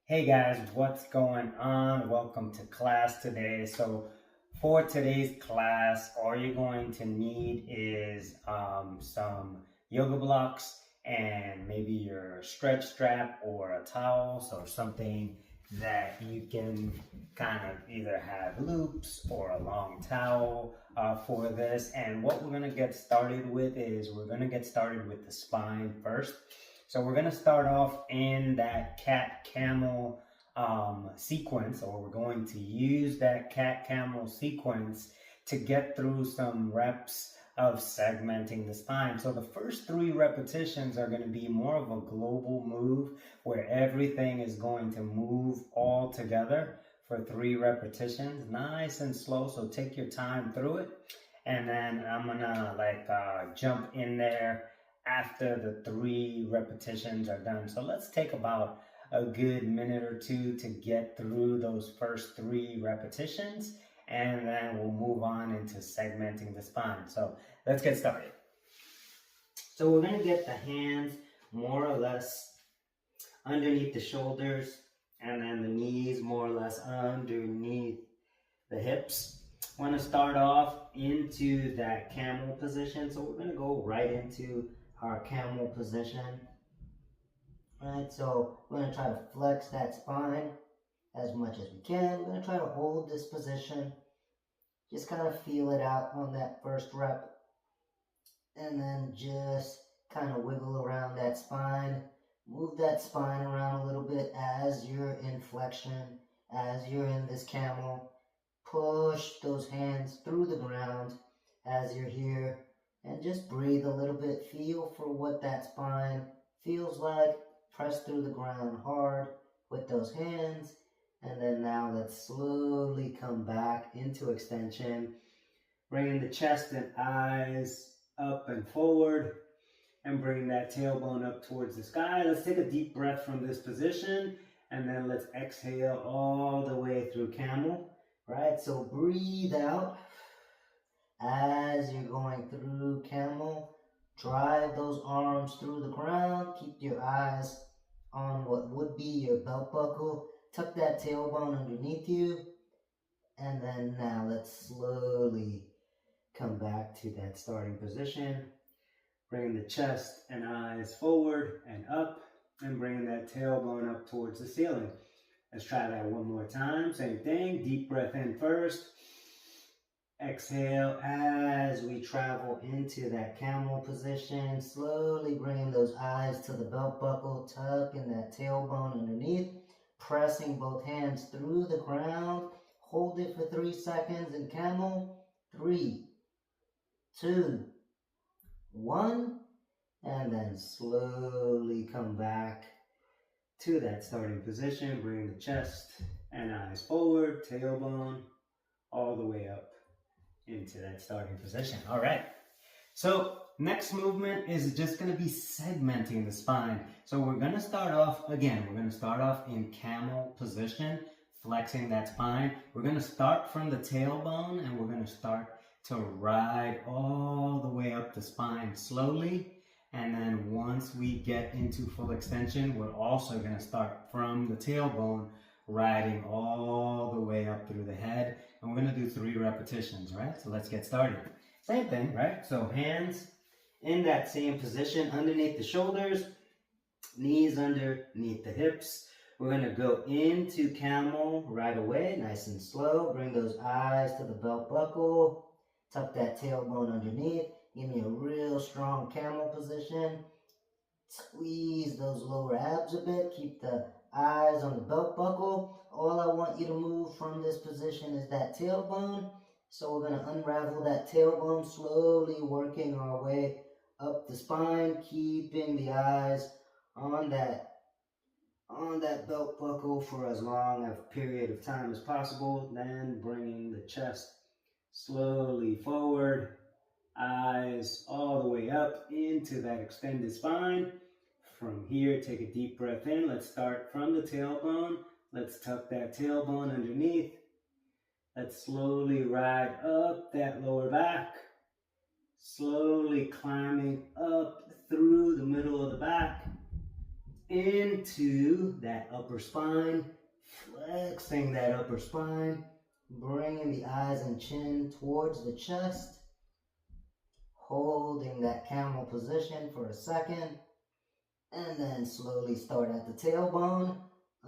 Hey guys, what's going on? Welcome to class today. So for today's class, all you're going to need is some yoga blocks and maybe your stretch strap or a towel, so something that you can kind of either have loops or a long towel for this. And what we're going to get started with is we're going to get started with the spine first. So we're going to start off in that cat camel sequence, or we're going to use that cat camel sequence to get through some reps of segmenting the spine. So the first 3 repetitions are going to be more of a global move where everything is going to move all together for 3 repetitions, nice and slow. So take your time through it. And then I'm going to jump in there after the 3 repetitions are done. So let's take about a good minute or 2 to get through those first 3 repetitions, and then we'll move on into segmenting the spine. So let's get started. So we're going to get the hands more or less underneath the shoulders, and then the knees more or less underneath the hips. I want to start off into that camel position. So we're going to go right into our camel position. Alright, so we're going to try to flex that spine as much as we can. We're going to try to hold this position. Just kind of feel it out on that first rep. And then just kind of wiggle around that spine. Move that spine around a little bit as you're in flexion, as you're in this camel. Push those hands through the ground as you're here. And just breathe a little bit. Feel for what that spine feels like. Press through the ground hard with those hands. And then now let's slowly come back into extension. Bringing the chest and eyes up and forward. And bringing that tailbone up towards the sky. Let's take a deep breath from this position. And then let's exhale all the way through camel. Right, so breathe out. As you're going through camel, drive those arms through the ground. Keep your eyes on what would be your belt buckle. Tuck that tailbone underneath you. And then now let's slowly come back to that starting position. Bringing the chest and eyes forward and up. And bringing that tailbone up towards the ceiling. Let's try that one more time. Same thing. Deep breath in first. Exhale as we travel into that camel position, slowly bringing those eyes to the belt buckle, tucking that tailbone underneath, pressing both hands through the ground. Hold it for 3 seconds in camel. 3, 2, 1, and then slowly come back to that starting position. Bring the chest and eyes forward, tailbone all the way up into that starting position. All right. So next movement is just going to be segmenting the spine. So we're going to start off, again, we're going to start off in camel position, flexing that spine. We're going to start from the tailbone and we're going to start to ride all the way up the spine slowly. And then once we get into full extension, we're also going to start from the tailbone, riding all the way up through the head. And we're going to do 3 repetitions, right? So let's get started. Same thing, right? So hands in that same position underneath the shoulders, knees underneath the hips. We're going to go into camel right away, nice and slow. Bring those eyes to the belt buckle. Tuck that tailbone underneath. Give me a real strong camel position. Squeeze those lower abs a bit. Keep the eyes on the belt buckle. All I want you to move from this position is that tailbone. So we're going to unravel that tailbone, slowly working our way up the spine, keeping the eyes on that belt buckle for as long a period of time as possible. Then bringing the chest slowly forward, eyes all the way up into that extended spine. From here, take a deep breath in. Let's start from the tailbone. Let's tuck that tailbone underneath. Let's slowly ride up that lower back. Slowly climbing up through the middle of the back. into that upper spine, flexing that upper spine, bringing the eyes and chin towards the chest, holding that camel position for a second, and then slowly start at the tailbone,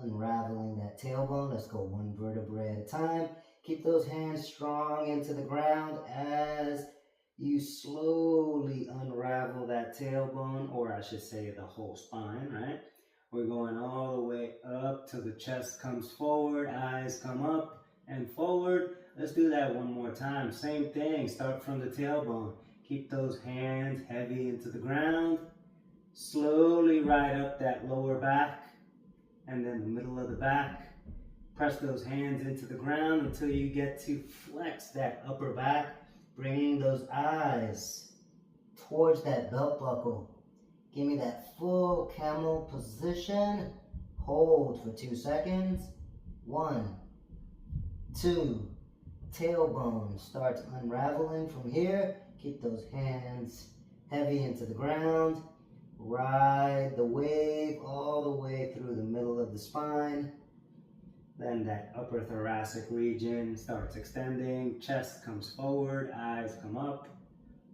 unraveling that tailbone. Let's go one vertebrae at a time. Keep those hands strong into the ground as you slowly unravel that tailbone, or I should say the whole spine, right? We're going all the way up till the chest comes forward, eyes come up and forward. Let's do that one more time. Same thing, start from the tailbone. Keep those hands heavy into the ground. Slowly ride up that lower back and then the middle of the back. Press those hands into the ground until you get to flex that upper back, bringing those eyes towards that belt buckle. Give me that full camel position. Hold for 2 seconds. 1, 2. Tailbone starts unraveling from here. Keep those hands heavy into the ground. Ride the wave all the way through the middle of the spine. Then that upper thoracic region starts extending. Chest comes forward, eyes come up,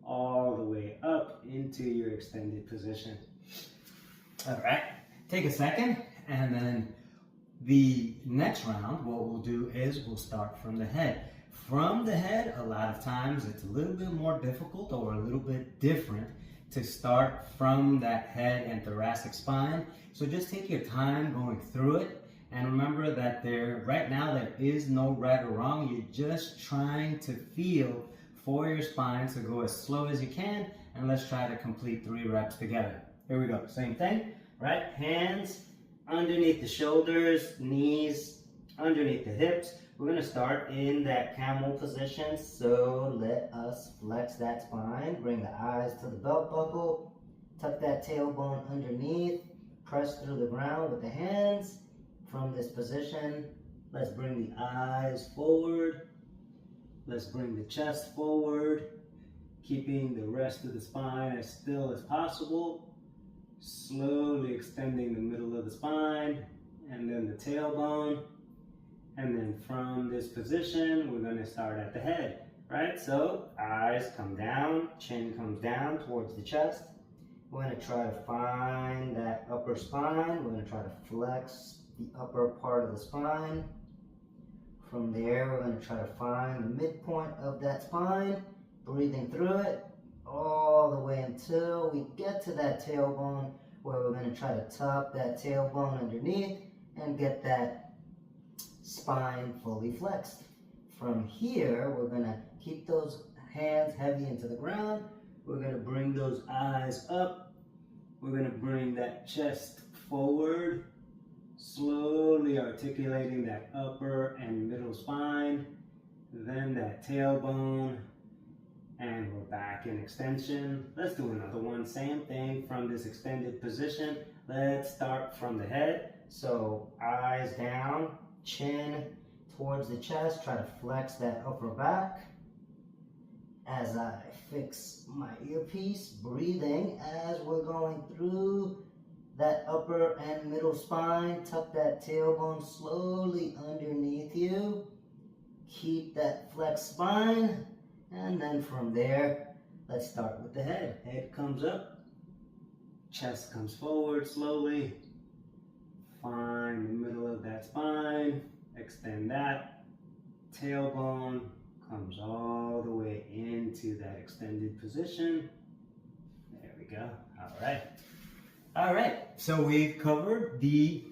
all the way up into your extended position. All right, take a second, and then the next round, what we'll do is we'll start from the head. From the head, a lot of times it's a little bit more difficult or a little bit different to start from that head and thoracic spine. So just take your time going through it. And remember that right now there is no right or wrong. You're just trying to feel for your spine, so go as slow as you can, and let's try to complete 3 reps together. Here we go, same thing, right? Hands underneath the shoulders, knees underneath the hips. We're gonna start in that camel position, so let us flex that spine, bring the eyes to the belt buckle, tuck that tailbone underneath, press through the ground with the hands. From this position, let's bring the eyes forward. Let's bring the chest forward, keeping the rest of the spine as still as possible. Slowly extending the middle of the spine, and then the tailbone. And then from this position, we're going to start at the head, right? So eyes come down, chin comes down towards the chest. We're going to try to find that upper spine. We're going to try to flex the upper part of the spine. From there, we're going to try to find the midpoint of that spine, breathing through it all the way until we get to that tailbone, where we're going to try to tuck that tailbone underneath and get that spine fully flexed. From here, we're going to keep those hands heavy into the ground. We're going to bring those eyes up. We're going to bring that chest forward, slowly articulating that upper and middle spine, then that tailbone, and we're back in extension. Let's do another one, same thing from this extended position. Let's start from the head. So eyes down, chin towards the chest, try to flex that upper back. As I fix my earpiece, breathing as we're going through that upper and middle spine. Tuck that tailbone slowly underneath you. Keep that flexed spine. And then from there, let's start with the head. Head comes up. Chest comes forward slowly. Find the middle of that spine. Extend that. Tailbone comes all the way into that extended position. There we go. All right, so we've covered the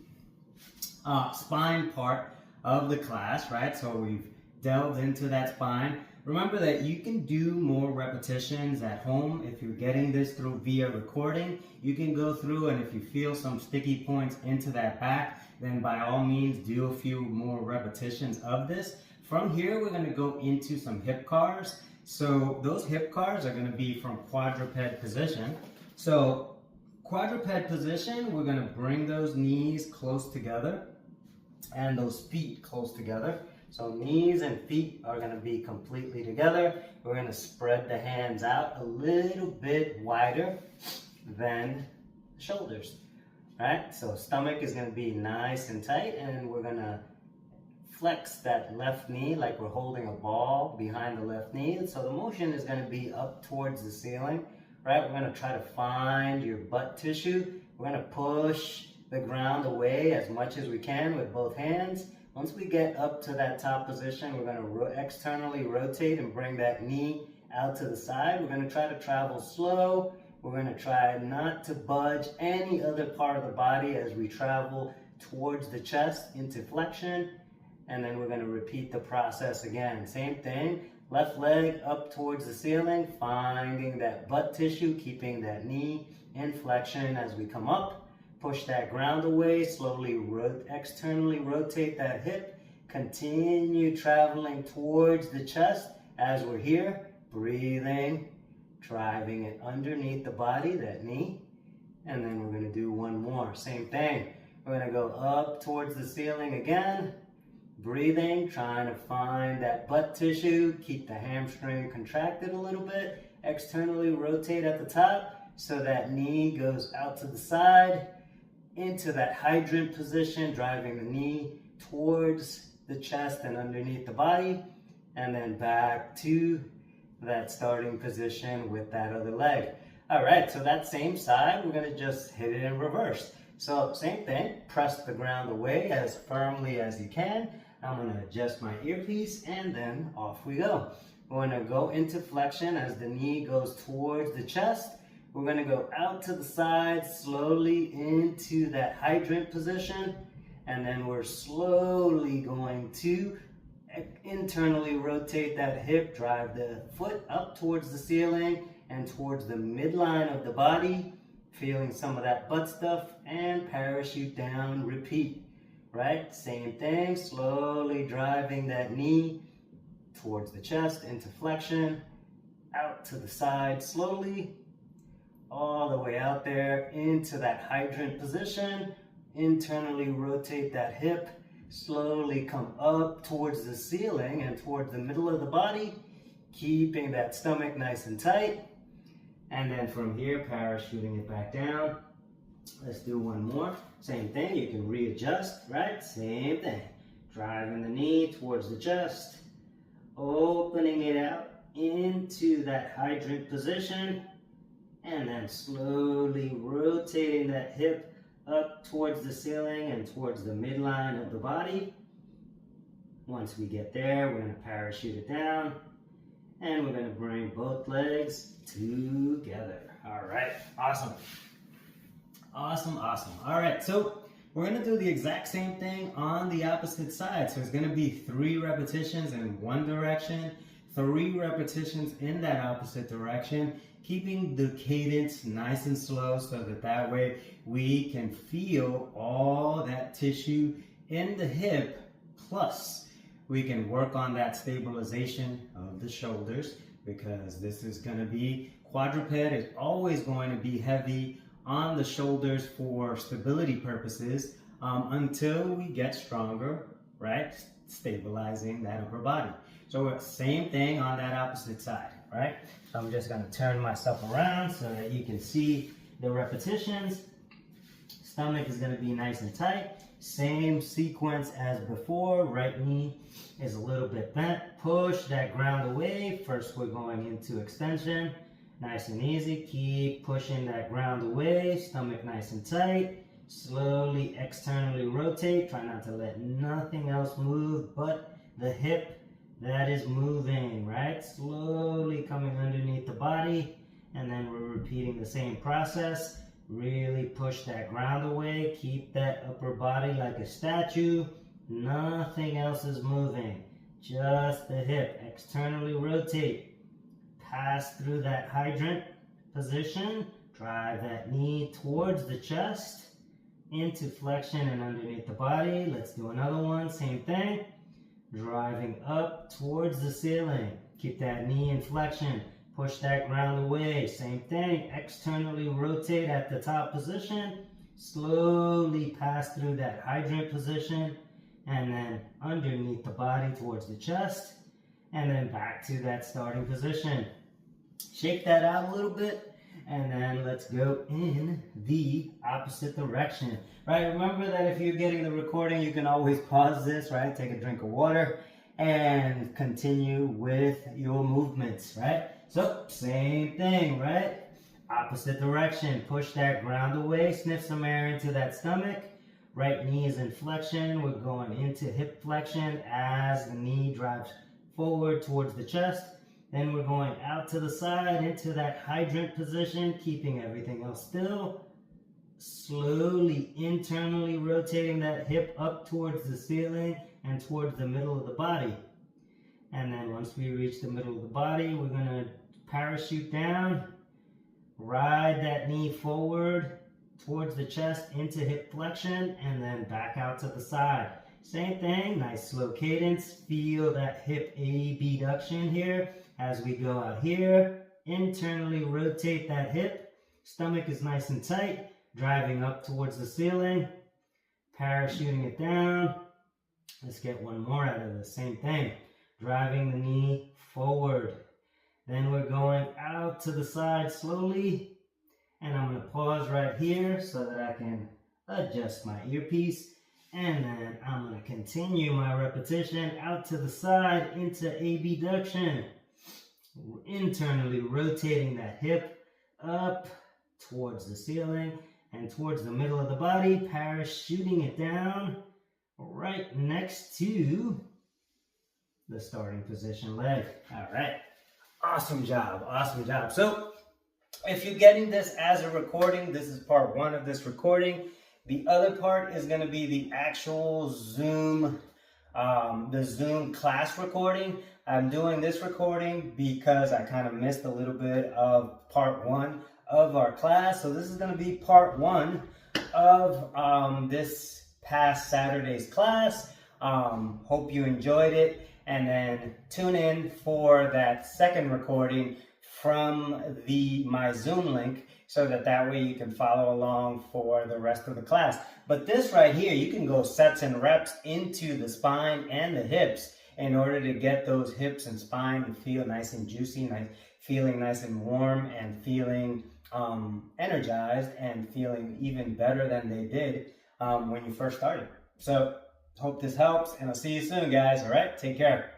spine part of the class, right? So we've delved into that spine. Remember that you can do more repetitions at home. If you're getting this through via recording, you can go through, and if you feel some sticky points into that back, then by all means do a few more repetitions of this. From here, we're going to go into some hip cars. So those hip cars are going to be from quadruped position. So quadruped position, we're going to bring those knees close together and those feet close together. So knees and feet are going to be completely together. We're going to spread the hands out a little bit wider than the shoulders. right? So stomach is gonna be nice and tight, and we're gonna flex that left knee like we're holding a ball behind the left knee. So the motion is gonna be up towards the ceiling, right? We're gonna try to find your butt tissue. We're gonna push the ground away as much as we can with both hands. Once we get up to that top position, we're gonna externally rotate and bring that knee out to the side. We're gonna try to travel slow. We're gonna try not to budge any other part of the body as we travel towards the chest into flexion. And then we're gonna repeat the process again. Same thing, left leg up towards the ceiling, finding that butt tissue, keeping that knee in flexion as we come up. Push that ground away, slowly externally rotate that hip. Continue traveling towards the chest as we're here. Breathing, driving it underneath the body, that knee. And then we're gonna do one more, same thing. We're gonna go up towards the ceiling again. Breathing, trying to find that butt tissue. Keep the hamstring contracted a little bit. Externally rotate at the top so that knee goes out to the side into that hydrant position, driving the knee towards the chest and underneath the body. And then back to that starting position with that other leg. All right, so that same side, we're gonna just hit it in reverse. So same thing, press the ground away as firmly as you can. I'm gonna adjust my earpiece and then off we go. We're gonna go into flexion as the knee goes towards the chest. We're gonna go out to the side, slowly into that hydrant position. And then we're slowly going to internally rotate that hip, drive the foot up towards the ceiling and towards the midline of the body, feeling some of that butt stuff, and parachute down, repeat, right? Same thing, slowly driving that knee towards the chest into flexion, out to the side slowly, all the way out there into that hydrant position, internally rotate that hip, slowly come up towards the ceiling and towards the middle of the body, keeping that stomach nice and tight. And then from here, parachuting it back down. Let's do one more. Same thing, you can readjust, right? Same thing. Driving the knee towards the chest, opening it out into that hydrant position, and then slowly rotating that hip up towards the ceiling and towards the midline of the body. Once we get there, we're going to parachute it down, and we're going to bring both legs together. All right, awesome. Awesome, awesome. All right, so we're going to do the exact same thing on the opposite side. So it's going to be 3 repetitions in one direction, 3 repetitions in that opposite direction, keeping the cadence nice and slow so that way we can feel all that tissue in the hip, plus we can work on that stabilization of the shoulders, because this is going to be, quadruped is always going to be heavy on the shoulders for stability purposes until we get stronger, right? Stabilizing that upper body. So same thing on that opposite side, right? So I'm just gonna turn myself around so that you can see the repetitions. Stomach is gonna be nice and tight. Same sequence as before. Right knee is a little bit bent. Push that ground away. First we're going into extension. Nice and easy. Keep pushing that ground away. Stomach nice and tight. Slowly externally rotate. Try not to let nothing else move but the hip that is moving, right? Slowly coming underneath the body. And then we're repeating the same process. Really push that ground away. Keep that upper body like a statue. Nothing else is moving. Just the hip. Externally rotate. Pass through that hydrant position. Drive that knee towards the chest. Into flexion and underneath the body. Let's do another one. Same thing. Driving up towards the ceiling. Keep that knee in flexion. Push that ground away. Same thing. Externally rotate at the top position. Slowly pass through that hydrant position. And then underneath the body towards the chest. And then back to that starting position. Shake that out a little bit. And then let's go in the opposite direction, right? Remember that if you're getting the recording, you can always pause this, right? Take a drink of water and continue with your movements, right? So same thing, right? Opposite direction, push that ground away, sniff some air into that stomach. Right knee is in flexion. We're going into hip flexion as the knee drives forward towards the chest. Then we're going out to the side into that hydrant position, keeping everything else still. Slowly internally rotating that hip up towards the ceiling and towards the middle of the body. And then once we reach the middle of the body, we're going to parachute down, ride that knee forward towards the chest into hip flexion, and then back out to the side. Same thing, nice slow cadence. Feel that hip abduction here as we go out here. Internally rotate that hip. Stomach is nice and tight, driving up towards the ceiling, parachuting it down. Let's get one more out of this. Same thing, driving the knee forward. Then we're going out to the side slowly. And I'm going to pause right here so that I can adjust my earpiece. And then I'm going to continue my repetition out to the side into abduction. Internally rotating that hip up towards the ceiling and towards the middle of the body, parachuting it down right next to the starting position leg. All right. Awesome job. Awesome job. So if you're getting this as a recording, this is part one of this recording. The other part is going to be the actual Zoom class recording. I'm doing this recording because I kind of missed a little bit of part one of our class. So this is going to be part one of this past Saturday's class. Hope you enjoyed it. And then tune in for that second recording from my Zoom link so that way you can follow along for the rest of the class. But this right here, you can go sets and reps into the spine and the hips in order to get those hips and spine to feel nice and juicy, feeling nice and warm, and feeling energized, and feeling even better than they did when you first started. So hope this helps, and I'll see you soon, guys. All right, take care.